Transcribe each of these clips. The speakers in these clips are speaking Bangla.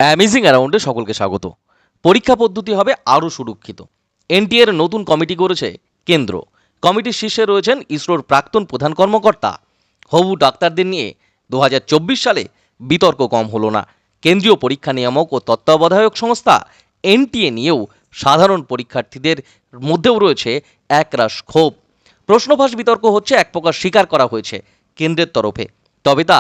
অ্যামেজিং অ্যারাউন্ডে সকলকে স্বাগত। পরীক্ষা পদ্ধতি হবে আরও সুরক্ষিত। এনটিএর নতুন কমিটি করেছে কেন্দ্র। কমিটির শীর্ষে রয়েছেন ইসরোর প্রাক্তন প্রধান কর্মকর্তা। হবু ডাক্তারদের নিয়ে 2024 সালে বিতর্ক কম হলো না। কেন্দ্রীয় পরীক্ষা নিয়ামক ও তত্ত্বাবধায়ক সংস্থা এনটিএ নিয়েও সাধারণ পরীক্ষার্থীদের মধ্যেও রয়েছে একরাশ ক্ষোভ। প্রশ্নফাঁস বিতর্ক হচ্ছে, এক প্রকার স্বীকার করা হয়েছে কেন্দ্রের তরফে, তবে তা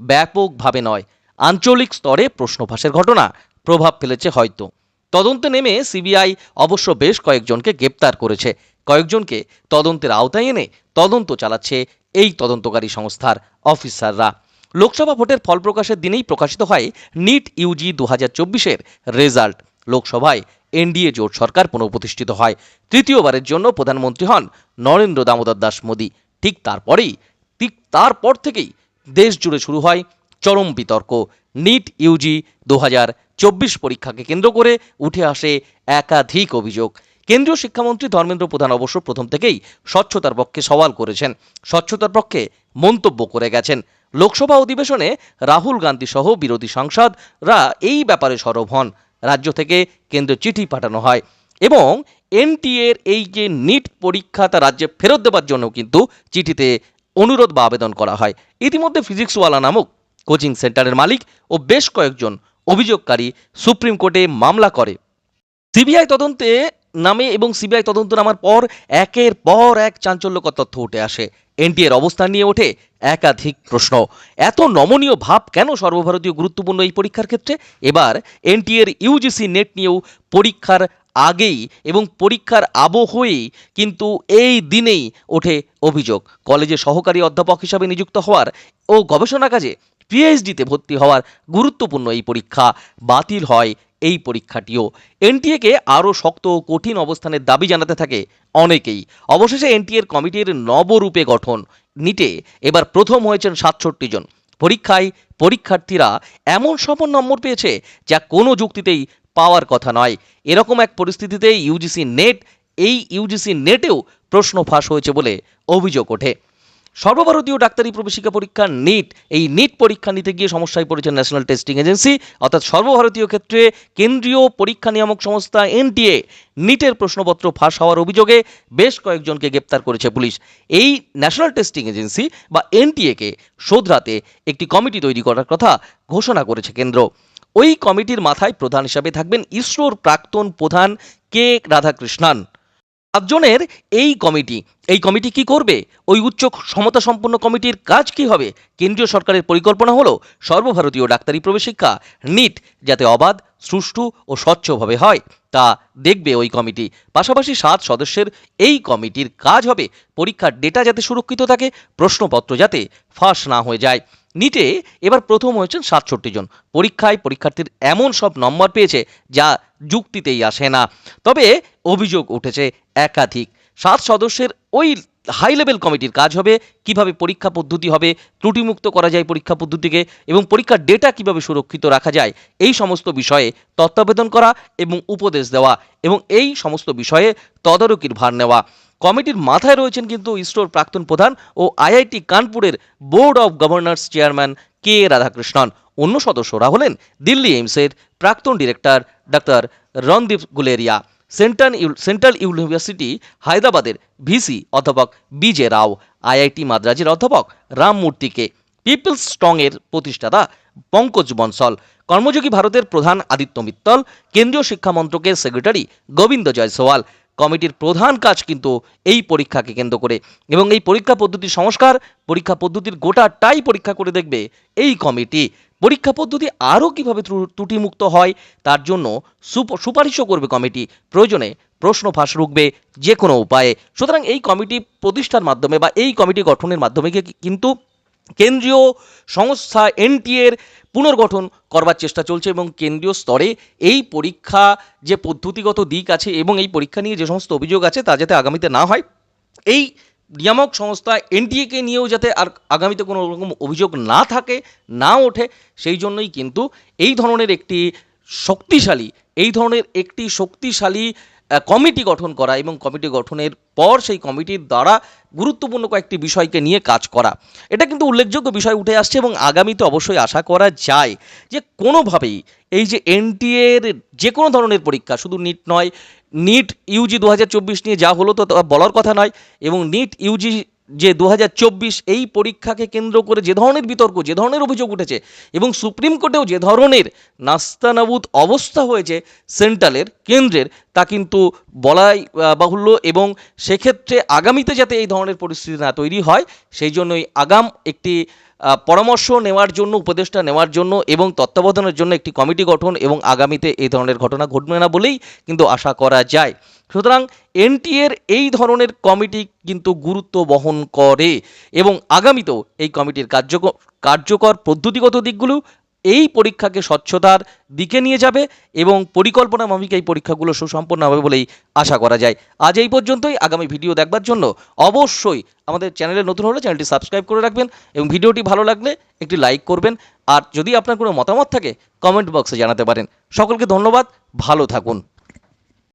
ব্যাপকভাবে নয়। আঞ্চলিক স্তরে প্রশ্নফাঁসের ঘটনা প্রভাব ফেলেছে হয়তো। তদন্তে নেমে সিবিআই অবশ্য বেশ কয়েকজনকে গ্রেপ্তার করেছে। কয়েকজনকে তদন্তের আওতায় এনে তদন্ত চালাচ্ছে এই তদন্তকারী সংস্থার অফিসাররা। লোকসভা ভোটের ফল প্রকাশের দিনেই প্রকাশিত হয় নিট ইউজি 2024-এর রেজাল্ট। লোকসভায় এনডিএ জোট সরকার পুনঃপ্রতিষ্ঠিত হয়। তৃতীয়বারের জন্য প্রধানমন্ত্রী হন নরেন্দ্র দামোদর দাস মোদী। ঠিক তারপর থেকেই দেশ জুড়ে শুরু হয় চরম বিতর্ক। নিট ইউজি 2024 পরীক্ষাকে কেন্দ্র করে উঠে আসে একাধিক অভিযোগ। কেন্দ্রীয় শিক্ষামন্ত্রী ধর্মেন্দ্র প্রধান অবশ্য প্রথম থেকেই স্বচ্ছতার পক্ষে সওয়াল করেছেন, স্বচ্ছতার পক্ষে মন্তব্য করে গেছেন। লোকসভা অধিবেশনে রাহুল গান্ধী সহ বিরোধী সাংসদরা এই ব্যাপারে সরব হন। রাজ্য থেকে কেন্দ্রে চিঠি পাঠানো হয় এবং এনটিএর এই যে নিট পরীক্ষা তা রাজ্যে ফেরত দেওয়ার জন্য কিন্তু চিঠিতে অনুরোধ বা আবেদন করা হয়। ইতিমধ্যে ফিজিক্সওয়ালা নামক কোচিং সেন্টারের মালিক ও বেশ কয়েকজন অভিযোগকারী সুপ্রিম কোর্টে মামলা করে। সিবিআই তদন্তে নামে এবং সিবিআই তদন্ত নামার পর একের পর এক চাঞ্চল্যকর তথ্য উঠে আসে। এনটিএর অবস্থান নিয়ে ওঠে একাধিক প্রশ্ন। এত নমনীয় ভাব কেন সর্বভারতীয় গুরুত্বপূর্ণ এই পরীক্ষার ক্ষেত্রে? এবার এনটিএর ইউজিসি নেট নিয়েও পরীক্ষার আগেই এবং পরীক্ষার আবহেই কিন্তু এই দিনেই ওঠে অভিযোগ। কলেজে সহকারী অধ্যাপক হিসাবে নিযুক্ত হওয়ার ও গবেষণা কাজে পিএইচডিতে ভর্তি হওয়ার গুরুত্বপূর্ণ এই পরীক্ষা বাতিল হয়। এই পরীক্ষাটিও এনটিএকে আরও শক্ত ও কঠিন অবস্থানের দাবি জানাতে থাকে অনেকেই। অবশেষে এনটিএর কমিটির নবরূপে গঠন। নিটে এবার প্রথম হয়েছেন 67 জন। পরীক্ষায় পরীক্ষার্থীরা এমন সব নম্বর পেয়েছে যা কোনো যুক্তিতেই পাওয়ার কথা নয়। এরকম এক পরিস্থিতিতে ইউজিসি নেটেও প্রশ্ন ফাঁস হয়েছে বলে অভিযোগ ওঠে। সর্বভারতীয় ডাক্তারি প্রবেশিকা পরীক্ষা নিট, এই নিট পরীক্ষা নিতে গিয়ে সমস্যায় পড়েছে ন্যাশনাল টেস্টিং এজেন্সি, অর্থাৎ সর্বভারতীয় ক্ষেত্রে কেন্দ্রীয় পরীক্ষা নিয়ামক সংস্থা এনটিএ। নিটের প্রশ্নপত্র ফাঁস হওয়ার অভিযোগে বেশ কয়েকজনকে গ্রেপ্তার করেছে পুলিশ। এই ন্যাশনাল টেস্টিং এজেন্সি বা এনটিএকে শোধরাতে একটি কমিটি তৈরি করার কথা ঘোষণা করেছে কেন্দ্র। ওই কমিটির মাথায় প্রধান হিসাবে থাকবেন ইসরোর প্রাক্তন প্রধান কে রাধাকৃষ্ণন। 7 জনের এই কমিটি কি করবে? ওই উচ্চ ক্ষমতা সম্পন্ন কমিটির কাজ কি হবে? কেন্দ্রীয় সরকারের পরিকল্পনা হলো সর্বভারতীয় ডাক্তারি প্রবেশিকা নিট যাতে অবাধ, সুষ্ঠু ও স্বচ্ছভাবে হয় তা দেখবে ওই কমিটি। পাশাপাশি 7 সদস্যের এই কমিটির কাজ হবে পরীক্ষার ডেটা যাতে সুরক্ষিত থাকে, প্রশ্নপত্র যাতে ফাঁস না হয়ে যায়। নিটে এবার প্রথম হয়েছেন 67 জন। পরীক্ষায় পরীক্ষার্থীর এমন সব নম্বর পেয়েছে যা যুক্তিতেই আসে না। তবে অভিযোগ উঠেছে একাধিক। 7 সদস্যের ওই হাই লেভেল কমিটির কাজ হবে কিভাবে পরীক্ষা পদ্ধতি হবে, ত্রুটিমুক্ত করা যায় পরীক্ষা পদ্ধতিকে, এবং পরীক্ষার ডেটা কিভাবে সুরক্ষিত রাখা যায় এই সমস্ত বিষয়ে তত্ত্বাবধান করা এবং উপদেশ দেওয়া এবং এই সমস্ত বিষয়ে তদারকির ভার নেওয়া। কমিটির মাথায় রয়েছেন কিন্তু ইসরোর প্রাক্তন প্রধান ও আইআইটি কানপুরের board of governors chairman K Radhakrishnan. অন্য সদস্যরা হলেন দিল্লি এইমসের প্রাক্তন ডিরেক্টর ডাক্তার রণদীপ গুলেরিয়া, সেন্ট্রাল ইউনিভার্সিটি হায়দ্রাবাদের ভিসি অধ্যাপক বিজে রাও, আইআইটি মাদ্রাজের অধ্যাপক রামমূর্তিকে, পিপলস স্ট্রং এর প্রতিষ্ঠাতা পঙ্কজ বনসল, কর্মযোগী ভারতের প্রধান আদিত্য মিত্তল, কেন্দ্রীয় শিক্ষা মন্ত্রকের সেক্রেটারি গোবিন্দ জয়সওয়াল। কমিটির প্রধান কাজ কিন্তু এই পরীক্ষাকে কেন্দ্র করে এবং এই পরীক্ষা পদ্ধতির সংস্কার, পরীক্ষা পদ্ধতির গোটাটাই পরীক্ষা করে দেখবে এই কমিটি। পরীক্ষা পদ্ধতি আরও কীভাবে ত্রুটিমুক্ত হয় তার জন্য সুপারিশও করবে কমিটি। প্রয়োজনে প্রশ্ন ফাঁস রুখবে যে কোনো উপায়ে। সুতরাং এই কমিটি প্রতিষ্ঠার মাধ্যমে বা এই কমিটি গঠনের মাধ্যমে কিন্তু কেন্দ্রীয় সংস্থা এনটিএর পুনর্গঠন করবার চেষ্টা চলছে এবং কেন্দ্রীয় স্তরে এই পরীক্ষা যে পদ্ধতিগত দিক আছে এবং এই পরীক্ষা নিয়ে যে সমস্ত অভিযোগ আছে তা যাতে আগামীতে না হয়, এই নিয়ামক সংস্থা এনটিএকে নিয়েও যাতে আর আগামীতে কোনো রকম অভিযোগ না থাকে, না ওঠে, সেই জন্যই কিন্তু এই ধরনের একটি শক্তিশালী কমিটি গঠন করা এবং কমিটি গঠনের পর সেই কমিটির দ্বারা গুরুত্বপূর্ণ কয়েকটি বিষয়কে নিয়ে কাজ করা, এটা কিন্তু উল্লেখযোগ্য বিষয় উঠে আসছে। এবং আগামীতে অবশ্যই আশা করা যায় যে কোনোভাবেই এই যে এনটিএ এর যে কোনো ধরনের পরীক্ষা, শুধু নিট নয়, নিট ইউজি 2024 নিয়ে যা হলো তো তা বলার কথা নয়, এবং নিট ইউজি যে 2024 এই পরীক্ষাকে কেন্দ্র করে যে ধরনের বিতর্ক, যে ধরনের অভিযোগ উঠেছে এবং সুপ্রিম কোর্টেও যে ধরনের নাস্তানাবুদ অবস্থা হয়েছে সেন্ট্রালের, কেন্দ্রের, তা কিন্তু বলাই বাহুল্য। এবং সেক্ষেত্রে আগামীতে যাতে এই ধরনের পরিস্থিতি না তৈরি হয় সেই জন্যই আগাম একটি পরামর্শ নেওয়ার জন্য, উপদেষ্টা নেওয়ার জন্য এবং তত্ত্বাবধানের জন্য একটি কমিটি গঠন, এবং আগামীতে এই ধরনের ঘটনা ঘটবে না বলেই কিন্তু আশা করা যায়। সুতরাং এনটিএর এই ধরনের কমিটি কিন্তু গুরুত্ব বহন করে এবং আগামীতেও এই কমিটির কার্যকর পদ্ধতিগত দিকগুলো এই পরীক্ষাকে স্বচ্ছতার দিকে নিয়ে যাবে এবং পরিকল্পনা মাফিক এই পরীক্ষাগুলো সুসম্পন্ন হবে বলেই আশা করা যায়। আজ এই পর্যন্তই। আগামী ভিডিও দেখবার জন্য অবশ্যই আমাদের চ্যানেলে নতুন হলে চ্যানেলটি সাবস্ক্রাইব করে রাখবেন এবং ভিডিওটি ভালো লাগলে একটি লাইক করবেন। আর যদি আপনার কোনো মতামত থাকে কমেন্ট বক্সে জানাতে পারেন। সকলকে ধন্যবাদ, ভালো থাকুন।